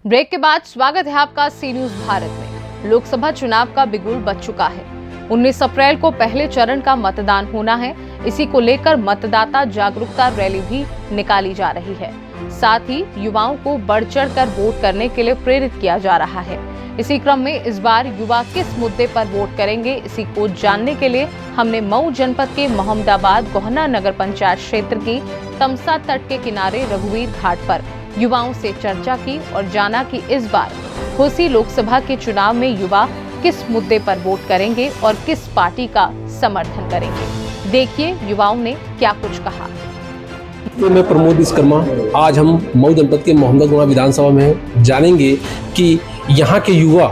Break के बाद स्वागत है आपका सी न्यूज भारत में। लोकसभा चुनाव का बिगुल बज चुका है। 19 अप्रैल को पहले चरण का मतदान होना है। इसी को लेकर मतदाता जागरूकता रैली भी निकाली जा रही है। साथ ही युवाओं को बढ़ चढ़ कर वोट करने के लिए प्रेरित किया जा रहा है। इसी क्रम में इस बार युवा किस मुद्दे पर वोट करेंगे, इसी को जानने के लिए हमने मऊ जनपद के मोहम्मदाबाद गोहना नगर पंचायत क्षेत्र की तमसा तट के किनारे रघुवीर घाट पर युवाओं से चर्चा की और जाना कि इस बार घोसी लोकसभा के चुनाव में युवा किस मुद्दे पर वोट करेंगे और किस पार्टी का समर्थन करेंगे। देखिए युवाओं ने क्या कुछ कहा। मैं प्रमोद विश्वकर्मा, आज हम मऊ जनपद के मोहम्मदाबाद विधानसभा में जानेंगे कि यहाँ के युवा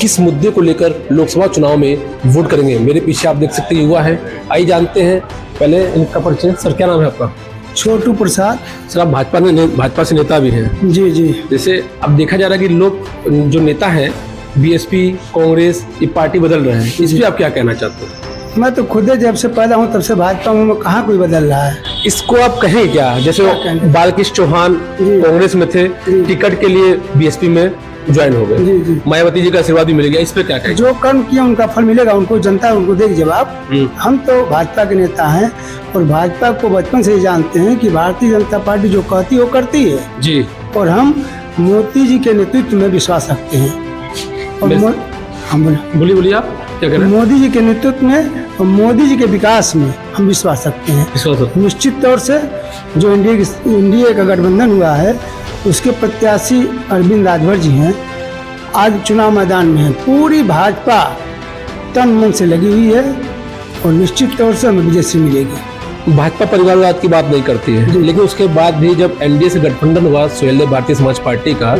किस मुद्दे को लेकर लोकसभा चुनाव में वोट करेंगे। मेरे पीछे आप देख सकते हैं युवा है। आइए जानते हैं। पहले इनका परिचय। सर, क्या नाम है आपका? छोटू प्रसाद। सर, आप भाजपा से नेता भी हैं। जी जी। जैसे अब देखा जा रहा है कि लोग जो नेता हैं बीएसपी, कांग्रेस, ये पार्टी बदल रहे हैं, इस पर आप क्या कहना चाहते हैं? मैं तो खुद जब से पैदा हूँ तब से भाजपा में, कहाँ कोई बदल रहा है। इसको आप कहें क्या? जैसे बालकृष्ण चौहान कांग्रेस में थे, टिकट के लिए बीएसपी में ज्वाइन हो गए, मायावती जी का आशीर्वाद भी मिल गया, इस पे क्या कहें? जो कर्म किया उनका फल मिलेगा, उनको जनता उनको देगी जवाब। हम तो भाजपा के नेता हैं और भाजपा को बचपन से ही जानते हैं कि भारतीय जनता पार्टी जो कहती है वो करती है जी। और हम मोदी जी के नेतृत्व में विश्वास रखते हैं। और हम बोलिए आप क्या कह रहे हैं? मोदी जी के नेतृत्व में और मोदी जी के विकास में हम विश्वास रखते हैं। निश्चित तौर से जो एनडीए का गठबंधन हुआ है उसके प्रत्याशी अरविंद राजभर जी हैं। आज चुनाव मैदान में है। पूरी भाजपा तन मन से लगी हुई है और निश्चित तौर से हमें विजय मिलेगी। भाजपा परिवारवाद की बात नहीं करती है, लेकिन उसके बाद भी जब एनडीए से गठबंधन हुआ सुहेलदेव भारतीय समाज पार्टी का,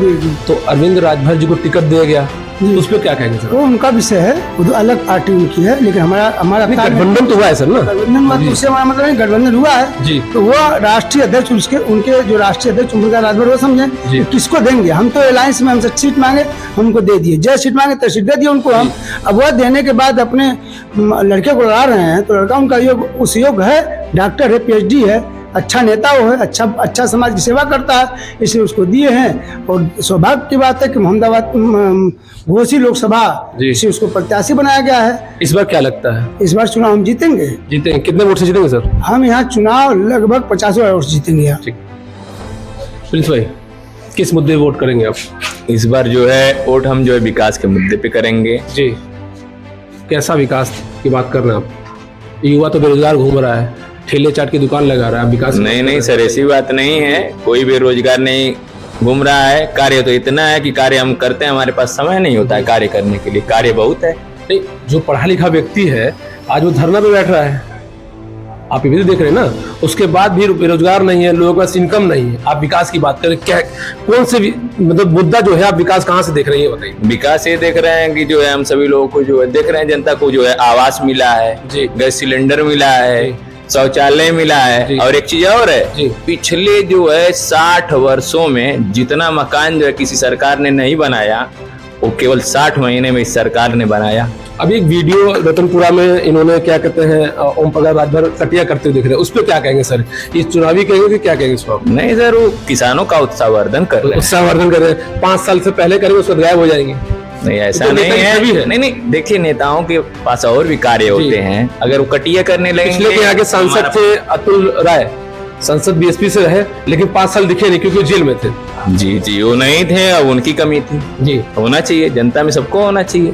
तो अरविंद राजभर जी को टिकट दिया गया, तो उस पर क्या कहेंगे सर? वो उनका विषय है, वो तो अलग पार्टी उनकी है, लेकिन हमारा गठबंधन तो हुआ है सर ना। गठबंधन उससे हमारा मतलब गठबंधन हुआ है जी। तो वो राष्ट्रीय अध्यक्ष उनके जो राष्ट्रीय अध्यक्ष उनका राजभर, वो समझे किसको देंगे। हम तो अलायंस में हमसे सीट मांगे, हमको दे दिए। जय सीट मांगे तो सीट दे दिए उनको हम। अब वह देने के बाद अपने लड़के को लड़ा रहे हैं, तो लड़का उनका उस योग है, डॉक्टर है, PhD है, अच्छा नेता वो है, अच्छा समाज की सेवा करता है, इसलिए उसको दिए हैं। और सौभाग्य की बात है कि मोहम्मदाबाद घोसी लोकसभा से उसको प्रत्याशी बनाया गया है। इस बार क्या लगता है? इस बार चुनाव हम जीतेंगे। कितने वोट से जीतेंगे सर? हम यहाँ चुनाव लगभग 50 वोट से जीतेंगे। प्रिंस भाई, किस मुद्दे वोट करेंगे आप? इस बार जो है वोट हम जो है विकास के मुद्दे पे करेंगे जी। कैसा विकास की बात कर रहे हैं आप? युवा तो बेरोजगार घूम रहा है, ठेले चाट की दुकान लगा रहा है, विकास नहीं सर, ऐसी बात नहीं है। कोई बेरोजगार नहीं घूम रहा है। कार्य तो इतना है कि कार्य हम करते हैं, हमारे पास समय नहीं होता है कार्य करने के लिए। कार्य बहुत है। नहीं, जो पढ़ा लिखा व्यक्ति है आज वो धरना पे बैठ रहा है, आप ये भी तो देख रहे हैं ना। उसके बाद भी बेरोजगार नहीं है, लोगों के पास इनकम नहीं है। आप विकास की बात करें, क्या कौन से मतलब मुद्दा जो है, आप विकास कहाँ से देख रहे हैं ये बताइए। विकास ये देख रहे हैं कि जो है हम सभी लोगों को जो है देख रहे हैं, जनता को जो है आवास मिला है, गैस सिलेंडर मिला है, शौचालय मिला है, और एक चीज और है, पिछले जो है 60 वर्षों में जितना मकान जो है किसी सरकार ने नहीं बनाया, वो केवल 60 महीने में इस सरकार ने बनाया। अभी एक वीडियो रतनपुरा में इन्होंने क्या कहते हैं ओम प्रकाश राजभर कटिया करते हुए दिख रहे हैं, उस पर क्या कहेंगे सर? ये चुनावी कहेंगे कि क्या कहेंगे इस पर? नहीं सर, वो किसानों का उत्साहवर्धन कर रहे हैं। 5 साल से पहले करेंगे, उसको गायब हो जाएंगे। नहीं, ऐसा नहीं है। नहीं, देखिए नेताओं के पास और भी कार्य होते हैं। अगर वो कटिया करने लगेंगे। पिछले के सांसद थे अतुल राय, संसद बीएसपी से रहे, लेकिन 5 साल दिखे नहीं क्योंकि जेल में थे। जी, वो नहीं थे, अब उनकी कमी थी जी। होना चाहिए, जनता में सबको होना चाहिए।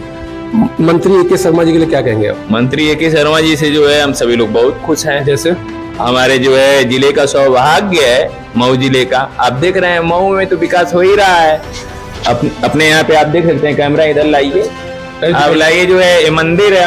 मंत्री ए के शर्मा जी के लिए क्या कहेंगे आप? मंत्री ए के शर्मा जी से जो है हम सभी लोग बहुत खुश हैं। जैसे हमारे जो है जिले का सौभाग्य है, मऊ जिले का। आप देख रहे हैं मऊ में तो विकास हो ही रहा है। अपने यहाँ पे आप देख सकते हैं, कैमरा इधर लाइए, आप लाइए। जो है ये मंदिर है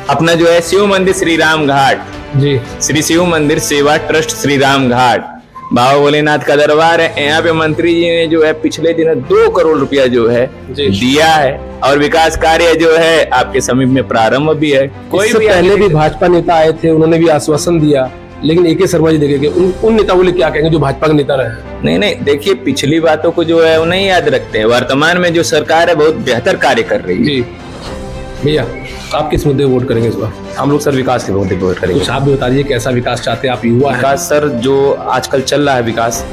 अपना जो है शिव मंदिर श्री राम घाट जी, श्री शिव मंदिर सेवा ट्रस्ट श्री राम घाट, बाबा भोलेनाथ का दरबार है। यहाँ पे मंत्री जी ने जो है पिछले दिन 2 करोड़ रुपया जो है दिया है, और विकास कार्य जो है आपके समीप में प्रारंभ भी है। कोई भी पहले भी भाजपा नेता आए थे, उन्होंने भी आश्वासन दिया, लेकिन ए के शर्मा जी देखेंगे उन नेताओं के लिए क्या कहेंगे जो भाजपा के नेता रहे? नहीं, देखिए पिछली बातों को जो है वो नहीं याद रखते हैं। वर्तमान में जो सरकार है बहुत बेहतर कार्य कर रही है जी। भैया, आप किस मुद्दे वोट करेंगे इस बार? हम लोग सर विकास के मुद्दे वोट करेंगे। कुछ आप भी बता दीजिए, कैसा विकास चाहते हैं आप? युवा विकास सर जो आजकल चल रहा है विकास,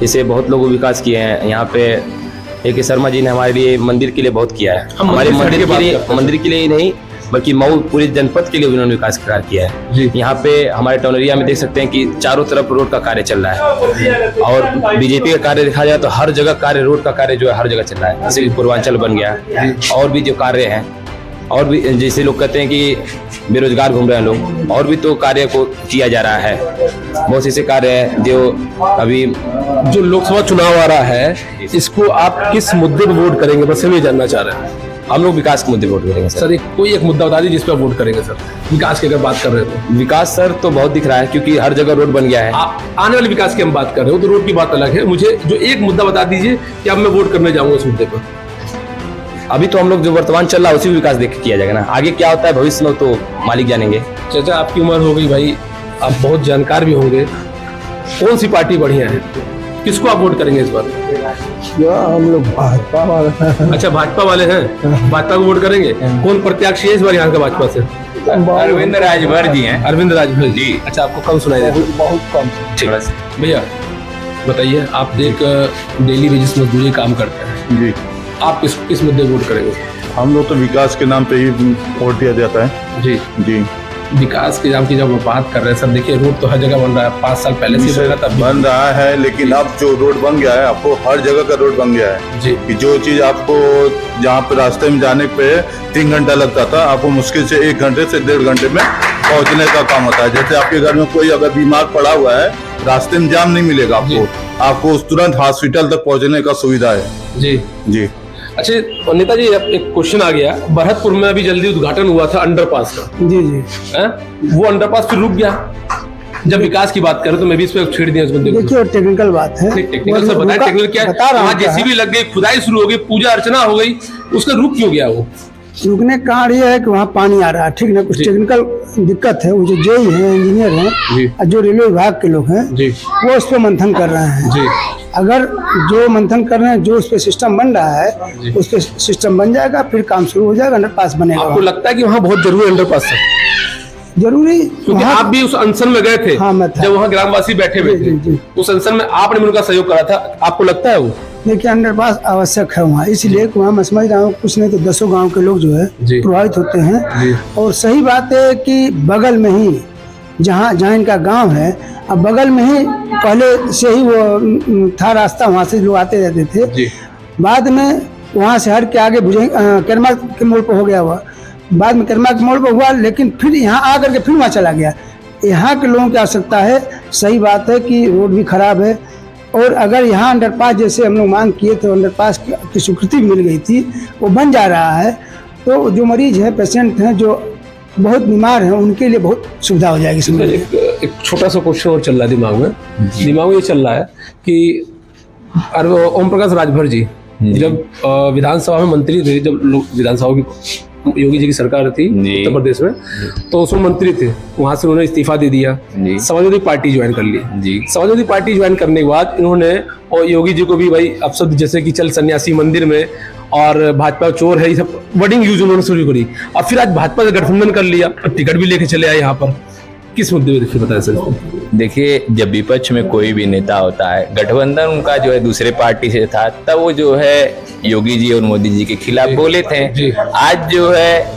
जैसे बहुत लोगों विकास किए हैं। यहाँ पे ए.के. शर्मा जी ने हमारे लिए मंदिर के लिए बहुत किया है। हम हमारे मंदिर के लिए ही नहीं बल्कि मऊ पूरे जनपद के लिए उन्होंने विकास कार्य किया है। यहाँ पे हमारे टाउन एरिया में देख सकते हैं कि चारों तरफ रोड का कार्य चल रहा है और बीजेपी का कार्य देखा जाए तो हर जगह कार्य, रोड का कार्य जो है हर जगह चल रहा है। जैसे कि पूर्वांचल बन गया और भी जो कार्य हैं, और भी जैसे लोग कहते हैं कि बेरोजगार घूम रहे हैं लोग, और भी तो कार्य को किया जा रहा है। बहुत से ऐसे कार्य हैं जो अभी जो लोकसभा चुनाव आ रहा है, इसको आप किस मुद्दे पर वोट करेंगे, बस हम ये जानना चाह रहे हैं। हम लोग विकास के मुद्दे वोट करेंगे सर। सर कोई एक मुद्दा बता दीजिए जिस पर वोट करेंगे सर, विकास की अगर बात कर रहे हो तो। विकास सर तो बहुत दिख रहा है क्योंकि हर जगह रोड बन गया है। आप आने वाले विकास की हम बात कर रहे हो तो रोड की बात अलग है। मुझे जो एक मुद्दा बता दीजिए कि अब मैं वोट करने जाऊंगा उस मुद्दे पर। अभी तो हम लोग जो वर्तमान चल रहा है उसी में विकास देख के किया जाएगा ना, आगे क्या होता है भविष्य में तो मालिक जानेंगे। चाचा आपकी उम्र हो गई भाई, आप बहुत जानकार भी होंगे, कौन सी पार्टी बढ़िया है, किसको आप वोट करेंगे इस बार? हम लोग भाजपा वाले अच्छा भाजपा वाले हैं, भाजपा को वोट करेंगे। कौन प्रत्याशी है इस बार यहाँ का भाजपा से? अरविंद राजभर जी हैं। अरविंद राजभर जी। अच्छा आपको कम सुनाई देता? बहुत कम। ठीक है भैया बताइए, आप एक डेली बेसिस मजदूरी काम करते हैं जी, आप किस मुद्दे वोट करेंगे? हम लोग तो विकास के नाम पे ही वोट दिया जाता है। जी जी, विकास के नाम की जब बात कर रहे हैं सर, देखिए रोड तो हर जगह बन रहा है, 5 साल पहले से बन रहा था, बन रहा है, लेकिन अब जो रोड बन गया है, आपको हर जगह का रोड बन गया है जी। कि जो चीज आपको जहाँ पे रास्ते में जाने पे 3 घंटा लगता था, आपको मुश्किल से 1 घंटे से 1.5 घंटे में पहुँचने का काम होता है। जैसे आपके घर में कोई अगर बीमार पड़ा हुआ है, रास्ते में जाम नहीं मिलेगा आपको उस तुरंत हॉस्पिटल तक पहुँचने का सुविधा है। जी जी। अच्छा नेताजी, अब एक क्वेश्चन आ गया, भरतपुर में अभी जल्दी उद्घाटन हुआ था अंडरपास का। जी जी। वो अंडरपास फिर रुक गया। जब विकास की बात करें तो मैं भी इस पे छेड़ दिया उस बंदे को। देखिए टेक्निकल बात है, टेक्निकल से बताया, टेक्निकल क्या बता रहा वहाँ हूँ जेसीबी लग गई, खुदाई शुरू हो गई, पूजा अर्चना हो गई, उसका रुक क्यों गया वो? रुकने का कारण ये है कि वहाँ पानी आ रहा है, ठीक ना, कुछ टेक्निकल दिक्कत है। वो जो जेई है, इंजीनियर हैं और जो रेलवे विभाग के लोग हैं जी, वो उस पर मंथन कर रहे हैं जी। अगर जो मंथन कर रहे हैं, जो उस पर सिस्टम बन रहा है, उस पर सिस्टम बन जाएगा, फिर काम शुरू हो जाएगा, अंडरपास बनेगा। आपको लगता है कि वहाँ बहुत जरूरी अंडरपास है? जरूरी, क्योंकि आप भी उस अनशन में गए थे। हाँ, मैं था। जब वहाँ ग्रामवासी बैठे हुए थे, उस अनशन में आपने भी उनका सहयोग करा था, आपको लगता है वो? देखिए अंडरपास आवश्यक है वहाँ, इसलिए वहाँ मैं समझ रहा हूँ कुछ नहीं तो 10 गांव के लोग जो है प्रभावित होते हैं। और सही बात है कि बगल में ही जहाँ इनका गांव है, अब बगल में ही पहले से ही वो था रास्ता, वहाँ से लोग आते रहते थे। बाद में वहाँ से हट के आगे केरमा के मोड़ पर हो गया हुआ, बाद में केरमा के मोड़ पर हुआ, लेकिन फिर यहाँ आकर के फिर वहाँ चला गया। यहाँ के लोगों की आवश्यकता है। सही बात है कि रोड भी खराब है, और अगर यहाँ अंडरपास जैसे हम लोग मांग किए तो अंडरपास की स्वीकृति मिल गई थी, वो बन जा रहा है, तो जो मरीज हैं, पेशेंट हैं, जो बहुत बीमार हैं, उनके लिए बहुत सुविधा हो जाएगी। एक छोटा सा क्वेश्चन और चल रहा है दिमाग में ये चल रहा है कि ओम प्रकाश राजभर जी जब विधानसभा में मंत्री थे, जब विधानसभा की योगी जी की सरकार थी उत्तर प्रदेश में, तो उसमें मंत्री थे, वहां से उन्होंने इस्तीफा दे दिया, समाजवादी पार्टी ज्वाइन कर ली। समाजवादी पार्टी ज्वाइन करने के बाद इन्होंने और योगी जी को भी भाई अपशब्द जैसे कि चल सन्यासी मंदिर में और भाजपा चोर है, ये सब वर्डिंग यूज उन्होंने शुरू करी, और फिर आज भाजपा से गठबंधन कर लिया, टिकट भी लेके चले आए यहाँ पर। किस मुद्दे पे देखिए बताया सर? देखिए, जब विपक्ष में कोई भी नेता होता है, गठबंधन उनका जो है दूसरे पार्टी से था, तब वो जो है योगी जी और मोदी जी के खिलाफ बोले थे। आज जो है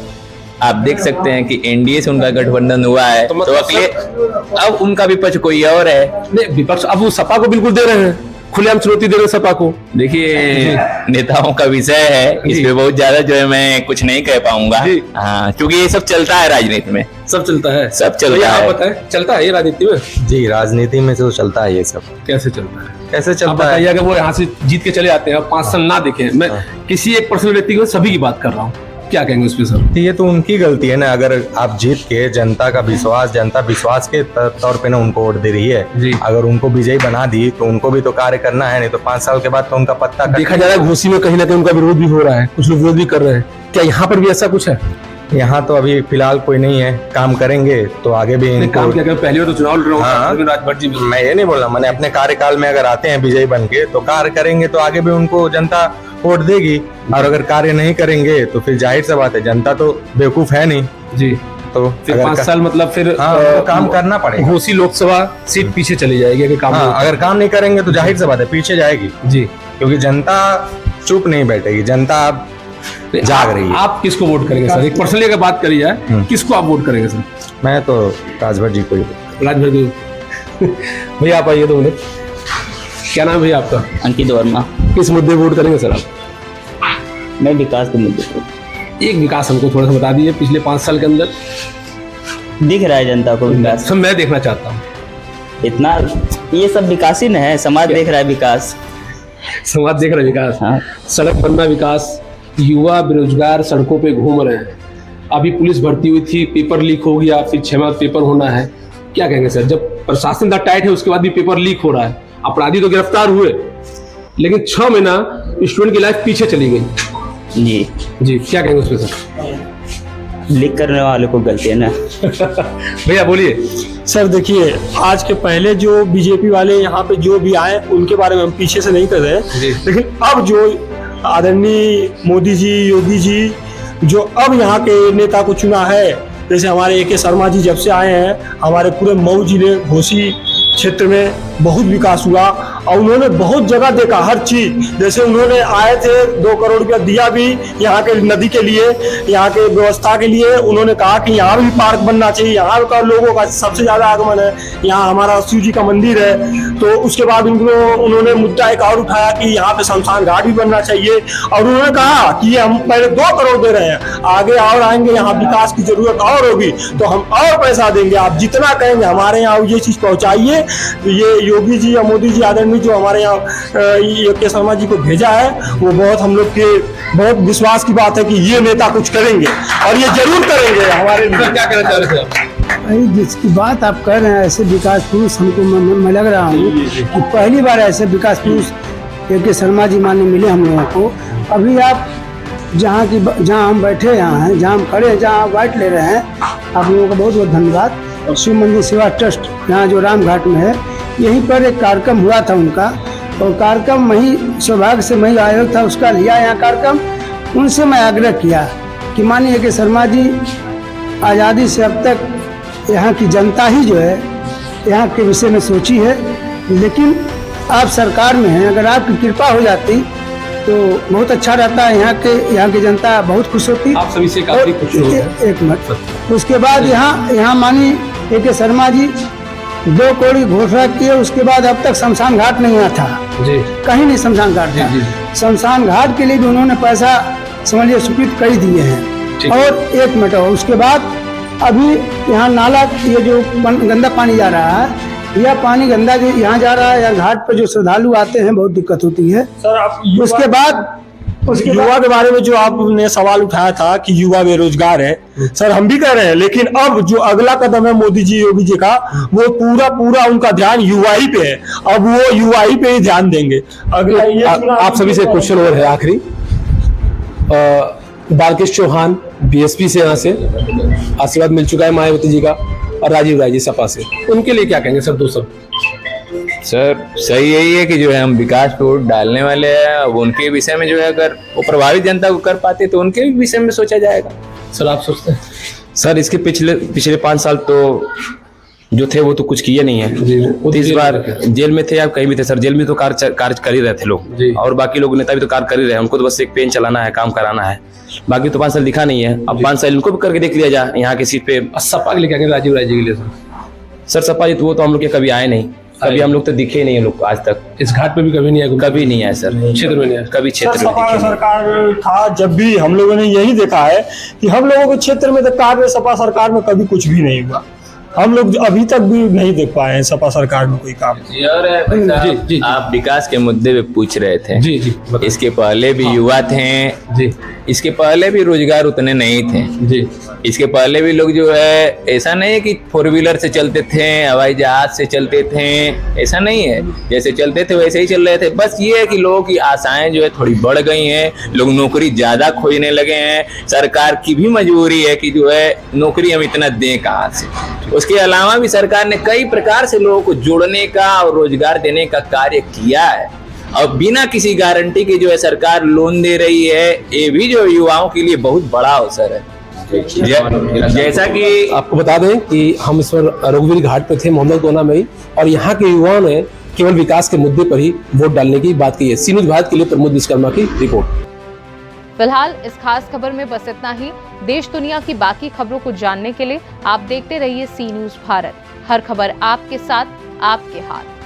आप देख सकते हैं कि एनडीए से उनका गठबंधन हुआ है, तो अगले अब उनका विपक्ष कोई और है। नहीं, विपक्ष अब वो सपा को बिल्कुल दे रहे हैं, खुलेआम चुनौती दे रहे हैं सपा को। देखिए, नेताओं का विषय है, इस पे बहुत ज्यादा जो है मैं कुछ नहीं कह पाऊंगा। हाँ, क्योंकि ये सब चलता है राजनीति में, सब चलता है, सब चलता है। आप बताएं, चलता है ये राजनीति में? जी, राजनीति में तो चलता है ये सब। कैसे चलता है? कैसे चलता है? अगर वो यहाँ से जीत के चले आते हैं, 5 साल ना देखें, मैं किसी एक पर्सनल व्यक्ति को, सभी की बात कर रहा हूँ, क्या कहेंगे उस पे सर? ये तो उनकी गलती है ना, अगर आप जीत के जनता विश्वास के तौर पे ना उनको वोट दे रही है। अगर उनको विजयी बना दी तो उनको भी तो कार्य करना है, नहीं तो 5 साल के बाद तो उनका पत्ता देखा जा रहा है। घोसी में कहीं ना कहीं उनका विरोध भी हो रहा है, कुछ लोग विरोध भी कर रहे हैं, क्या यहाँ पर भी ऐसा कुछ है? यहाँ तो अभी फिलहाल कोई नहीं है, काम करेंगे तो आगे भी काम क्या करें, पहले तो चुनाव लड़ रहा हूं। राजभर जी, मैं ये नहीं बोल रहा, मैंने अपने कार्यकाल में अगर आते हैं विजयी बन के तो कार्य करेंगे तो आगे भी उनको जनता वोट देगी, और अगर कार्य नहीं करेंगे तो फिर जाहिर सी बात है, जनता तो बेवकूफ है नहीं जी, तो फिर 5 साल मतलब फिर तो काम करना पड़ेगा। घोसी लोकसभा सीट पीछे चली जाएगी अगर काम अगर काम नहीं करेंगे तो जाहिर सी बात है पीछे जाएगी जी, क्योंकि जनता चुप नहीं बैठेगी, जनता अब जाग रही है। आप किसको वोट करेंगे सर? एक पर्सनली अगर बात करी जाए, किसको आप वोट करेंगे सर? मैं तो राजभर जी को ही। राजभर जी भैया आप आइए 2 मिनट। क्या नाम है भैया आपका? अंकित वर्मा। किस मुद्दे वोट करेंगे सर आप? मैं विकास के मुद्दे पर। एक विकास हमको थोड़ा सा बता दीजिए पिछले 5 साल के अंदर। दिख रहा है जनता को विकास? सर मैं देखना चाहता हूँ। इतना ये सब विकास ही न है, समाज देख रहा है विकास। समाज देख रहा है विकास। हाँ। सड़क बनना विकास, युवा बेरोजगार सड़कों पे घूम रहे हैं। अभी पुलिस भर्ती हुई थी, पेपर लीक हो गया, फिर 6 माह पेपर होना है। क्या कहेंगे सर? जब प्रशासन इतना टाइट है उसके बाद भी पेपर लीक हो रहा है, अपराधी तो गिरफ्तार हुए लेकिन 6 महीना स्टूडेंट की लाइफ पीछे चली गई। जी जी क्या कहेंगे उस पर सर? लीक करने वाले को गलती है ना। भैया बोलिए। सर देखिए, आज के पहले जो बीजेपी वाले यहाँ पे जो भी आए उनके बारे में हम पीछे से नहीं कर रहे, लेकिन अब जो आदरणीय मोदी जी, योगी जी जो अब यहाँ के नेता को चुना है, जैसे हमारे AK शर्मा जी जब से आए हैं, हमारे पूरे मऊ जिले घोसी क्षेत्र में बहुत विकास हुआ और उन्होंने बहुत जगह देखा हर चीज। जैसे उन्होंने आए थे 2 करोड़ रुपया दिया भी यहाँ के नदी के लिए, यहाँ के व्यवस्था के लिए। उन्होंने कहा कि यहाँ भी पार्क बनना चाहिए, यहाँ का लोगों का सबसे ज्यादा आगमन है, यहाँ हमारा शिव जी का मंदिर है। तो उसके बाद उन्होंने मुद्दा एक और उठाया कि यहाँ पे शमशान घाट भी बनना चाहिए और उन्होंने कहा कि हम पहले 2 करोड़ दे रहे हैं, आगे और आएंगे, यहाँ विकास की जरूरत और होगी तो हम और पैसा देंगे, आप जितना कहेंगे हमारे यहाँ ये चीज पहुंचाइए। तो ये योगी जी या मोदी जी आदरणीय जो हमारे यहाँ AK शर्मा जी को भेजा है, वो बहुत हम लोग के बहुत विश्वास की बात है कि ये नेता कुछ करेंगे और ये जरूर करेंगे हमारे लिए। क्या कहना चाह रहे थे आप? भाई जिसकी बात आप कर रहे हैं, ऐसे विकास पुरुष हमको मैं लग रहा हूँ कि पहली बार ऐसे विकास पुरुष AK शर्मा जी मानने मिले हम लोगों को। अभी आप जहाँ हम बैठे यहाँ हैं, जहाँ हम खड़े हैं, जहाँ आप बाइट ले रहे हैं, आप लोगों का बहुत बहुत धन्यवाद। शिव मंदिर सेवा ट्रस्ट यहाँ जो रामघाट में है, यहीं पर एक कार्यक्रम हुआ था उनका, और कार्यक्रम वही सौभाग्य से वही आयोग था उसका लिया यहाँ कार्यक्रम। उनसे मैं आग्रह किया कि मानिए AK शर्मा जी आज़ादी से अब तक यहाँ की जनता ही जो है यहाँ के विषय में सोची है, लेकिन आप सरकार में हैं, अगर आपकी कृपा हो जाती तो बहुत अच्छा रहता है। यहाँ की जनता बहुत खुश होती। आप सभी से काफी खुश हो। एक मिनट। उसके बाद यहाँ मानी AK शर्मा जी 2 करोड़ की घोषणा किए, उसके बाद अब तक शमशान घाट नहीं हुआ था जी, कहीं नहीं शमशान घाट था। शमशान घाट के लिए भी उन्होंने पैसा समझिए स्वीकृत कर ही दिए हैं। और 1 मिनट और उसके बाद अभी यहाँ नाला ये जो गंदा पानी जा रहा है, यह पानी गंदा जो यहाँ जा रहा है, या घाट पर जो श्रद्धालु आते हैं बहुत दिक्कत होती है। सर आप उसके बाद युवा के बारे में जो आपने सवाल उठाया था कि युवा बेरोजगार है, सर हम भी कह रहे हैं, लेकिन अब जो अगला कदम है मोदी जी योगी जी का, वो पूरा उनका ध्यान युवा ही पे है। अब वो युवा ही पे ही ध्यान देंगे। अगला आप सभी से क्वेश्चन और है आखिरी। बालकृष्ण चौहान BSP से यहाँ से आशीर्वाद मिल चुका है मायावती जी का, और राजीव राय जी सपा से, उनके लिए क्या कहेंगे सर? 2 शब्द। सर सही यही है कि जो है हम विकास पे वोट डालने वाले हैं। अब उनके विषय में जो है अगर वो प्रभावित जनता को कर पाते तो उनके विषय में सोचा जाएगा। सर आप सोचते हैं? सर इसके पिछले 5 साल तो जो थे वो तो कुछ किए नहीं है। इस बार जेल में थे या कहीं भी थे सर, जेल में तो कार्य कर ही रहे थे लोग, और बाकी लोग नेता भी तो कार्य कर ही रहे हैं। उनको तो बस एक पेन चलाना है, काम कराना है, बाकी तो 5 साल दिखा नहीं है। अब 5 साल इनको भी करके देख लिया जाए यहाँ की सीट पे। सपा के लिए क्या कहेंगे? राजीव राय जी के लिए सर सपा जी वो तो हम लोग के कभी आए नहीं, कभी हम लोग तो दिखे नहीं है लोग आज तक। इस घाट पे भी कभी नहीं आए? कभी नहीं आए सर, क्षेत्र में नहीं आए कभी क्षेत्र में। सपा सरकार था जब भी हम लोगों ने यही देखा है कि हम लोगों के क्षेत्र में तो कार्य सपा सरकार में कभी कुछ भी नहीं हुआ। हम लोग अभी तक भी नहीं देख पाए हैं सपा सरकार में कोई काम। जी, आप विकास के मुद्दे पे पूछ रहे थे। जी, इसके पहले भी युवा थे जी, इसके पहले भी रोजगार उतने नहीं थे जी, इसके पहले भी लोग जो है, ऐसा नहीं है कि 4 व्हीलर से चलते थे, हवाई जहाज से चलते थे, ऐसा नहीं है। जैसे चलते थे वैसे ही चल रहे थे। बस ये है कि लोगों की आशाएं जो है थोड़ी बढ़ गई हैं, लोग नौकरी ज्यादा खोजने लगे हैं। सरकार की भी मजबूरी है कि जो है नौकरी हम इतना दें कहाँ से। उसके अलावा भी सरकार ने कई प्रकार से लोगों को जोड़ने का और रोजगार देने का कार्य किया है, और बिना किसी गारंटी के जो है सरकार लोन दे रही है। ये भी जो युवाओं के लिए बहुत बड़ा अवसर है। जैसा कि आपको बता दें कि हम इस बार रघुवीर घाट पे थे मोहम्मदगोना में ही, और यहाँ के युवाओं ने केवल विकास के मुद्दे पर ही वोट डालने की बात की है। सी न्यूज़ भारत के लिए प्रमोद विश्वकर्मा की रिपोर्ट। फिलहाल इस खास खबर में बस इतना ही। देश दुनिया की बाकी खबरों को जानने के लिए आप देखते रहिए सी न्यूज़ भारत। हर खबर आपके साथ, आपके हाथ।